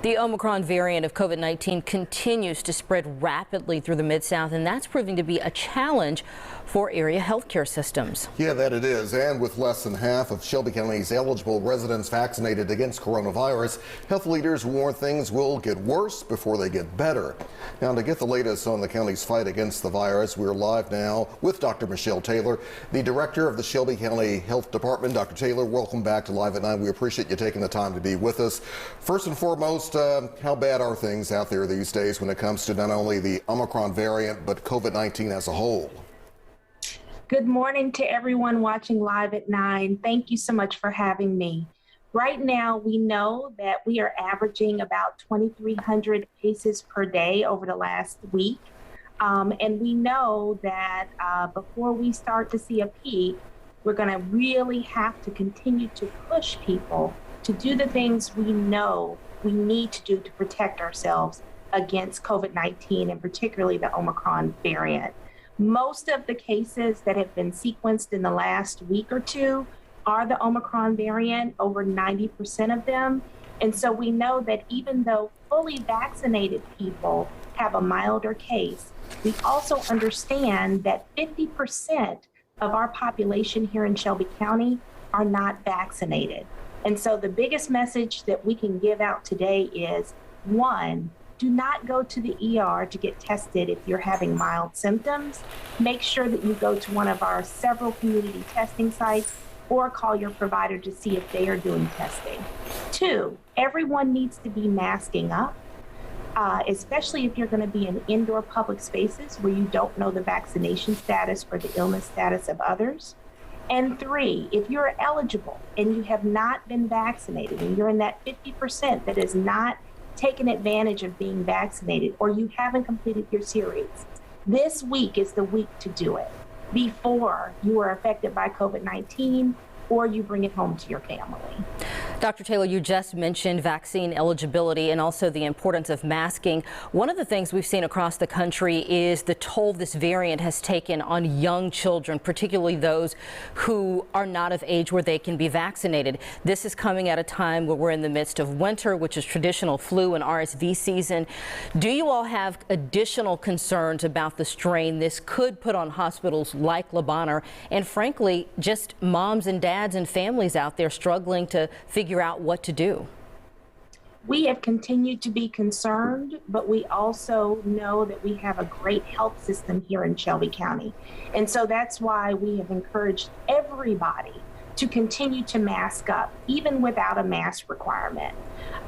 The Omicron variant of COVID-19 continues to spread rapidly through the Mid-South, and that's proving to be a challenge for area healthcare systems. Yeah, that it is. And with less than half of Shelby County's eligible residents vaccinated against coronavirus, health leaders warn things will get worse before they get better. Now, to get the latest on the county's fight against the virus, we're live now with Dr. Michelle Taylor, the director of the Shelby County Health Department. Dr. Taylor, welcome back to Live at 9. We appreciate you taking the time to be with us. First and foremost, how bad are things out there these days when it comes to not only the Omicron variant, but COVID-19 as a whole? Good morning to everyone watching Live at 9. Thank you so much for having me. Right now, we know that we are averaging about 2,300 cases per day over the last week. And we know that before we start to see a peak, we're going to really have to continue to push people to do the things we know we need to do to protect ourselves against COVID-19 and particularly the Omicron variant. Most of the cases that have been sequenced in the last week or two are the Omicron variant, over 90% of them. And so we know that even though fully vaccinated people have a milder case, we also understand that 50% of our population here in Shelby County are not vaccinated. And so the biggest message that we can give out today is, one, do not go to the ER to get tested if you're having mild symptoms. Make sure that you go to one of our several community testing sites or call your provider to see if they are doing testing. Two, everyone needs to be masking up, especially if you're going to be in indoor public spaces where you don't know the vaccination status or the illness status of others. And three, if you're eligible and you have not been vaccinated and you're in that 50% that is not taken advantage of being vaccinated, or you haven't completed your series, this week is the week to do it before you are affected by COVID-19 or you bring it home to your family. Dr. Taylor, you just mentioned vaccine eligibility and also the importance of masking. One of the things we've seen across the country is the toll this variant has taken on young children, particularly those who are not of age where they can be vaccinated. This is coming at a time where we're in the midst of winter, which is traditional flu and RSV season. Do you all have additional concerns about the strain this could put on hospitals like Le Bonheur and, frankly, just moms and dads and families out there struggling to figure out what to do? We have continued to be concerned, but we also know that we have a great health system here in Shelby County. And so that's why we have encouraged everybody to continue to mask up, even without a mask requirement.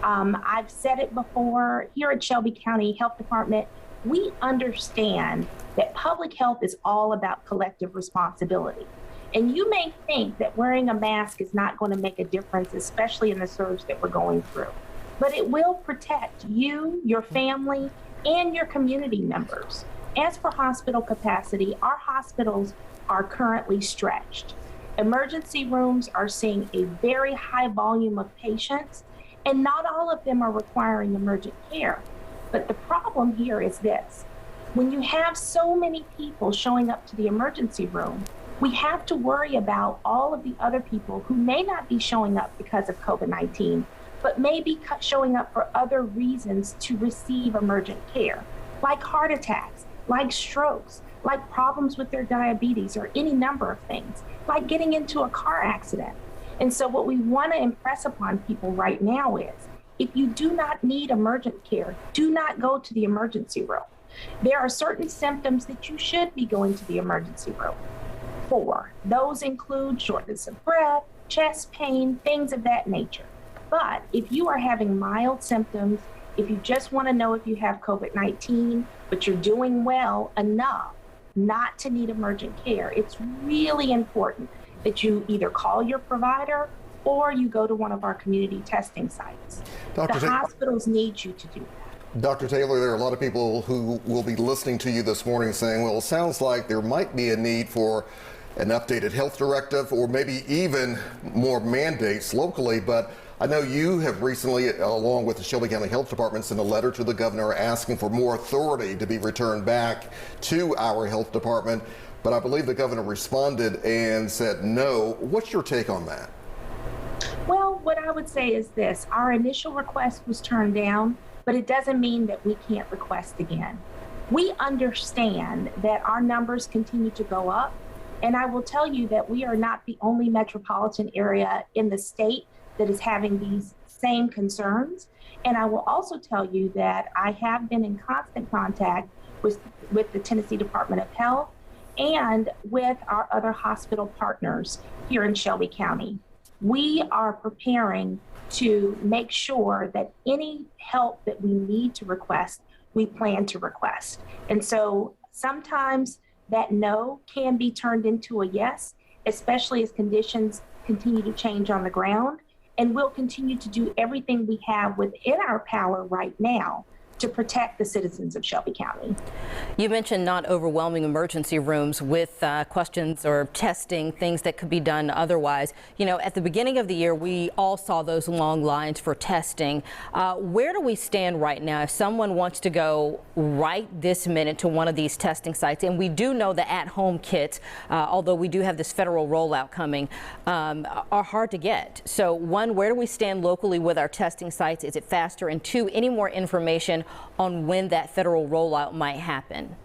I've said it before, here at Shelby County Health Department, we understand that public health is all about collective responsibility. And you may think that wearing a mask is not going to make a difference, especially in the surge that we're going through. But it will protect you, your family, and your community members. As for hospital capacity, our hospitals are currently stretched. Emergency rooms are seeing a very high volume of patients, and not all of them are requiring emergent care. But the problem here is this. When you have so many people showing up to the emergency room, we have to worry about all of the other people who may not be showing up because of COVID-19, but may be showing up for other reasons to receive emergent care, like heart attacks, like strokes, like problems with their diabetes, or any number of things, like getting into a car accident. And so what we want to impress upon people right now is, if you do not need emergent care, do not go to the emergency room. There are certain symptoms that you should be going to the emergency room for. Those include shortness of breath, chest pain, things of that nature. But if you are having mild symptoms, if you just want to know if you have COVID-19, but you're doing well enough not to need emergent care, it's really important that you either call your provider or you go to one of our community testing sites. The hospitals need you to do that. Dr. Taylor, there are a lot of people who will be listening to you this morning saying, well, it sounds like there might be a need for an updated health directive or maybe even more mandates locally. But I know you have recently, along with the Shelby County Health Department, sent a letter to the governor asking for more authority to be returned back to our health department. But I believe the governor responded and said no. What's your take on that? Well, what I would say is this: our initial request was turned down, but it doesn't mean that we can't request again. We understand that our numbers continue to go up, and I will tell you that we are not the only metropolitan area in the state that is having these same concerns. And I will also tell you that I have been in constant contact with the Tennessee Department of Health and with our other hospital partners here in Shelby County. We are preparing to make sure that any help that we need to request, we plan to request. And so sometimes that no can be turned into a yes, especially as conditions continue to change on the ground. And we'll continue to do everything we have within our power right now to protect the citizens of Shelby County. You mentioned not overwhelming emergency rooms with questions or testing, things that could be done otherwise. You know, at the beginning of the year, we all saw those long lines for testing. Where do we stand right now if someone wants to go right this minute to one of these testing sites? And we do know the at-home kits, although we do have this federal rollout coming, are hard to get. So one, where do we stand locally with our testing sites? Is it faster? And two, any more information on when that federal rollout might happen?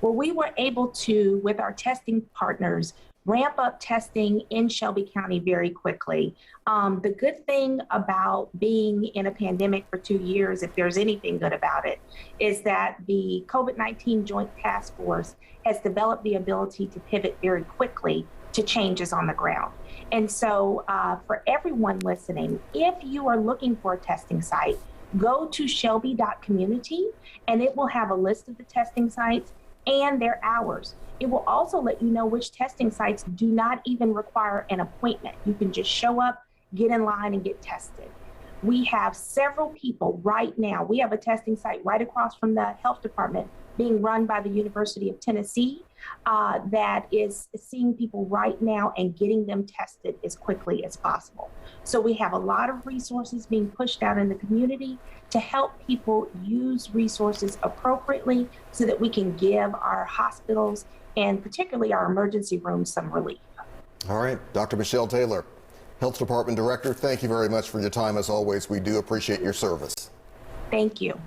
Well, we were able to, with our testing partners, ramp up testing in Shelby County very quickly. The good thing about being in a pandemic for 2 years, if there's anything good about it, is that the COVID-19 Joint Task Force has developed the ability to pivot very quickly to changes on the ground. And so for everyone listening, if you are looking for a testing site, go to shelby.community and it will have a list of the testing sites and their hours. It will also let you know which testing sites do not even require an appointment. You can just show up, get in line, and get tested. We have several people right now. We have a testing site right across from the health department being run by the University of Tennessee that is seeing people right now and getting them tested as quickly as possible. So we have a lot of resources being pushed out in the community to help people use resources appropriately so that we can give our hospitals and particularly our emergency rooms some relief. All right, Dr. Michelle Taylor, Health Department Director, thank you very much for your time. As always, we do appreciate your service. Thank you.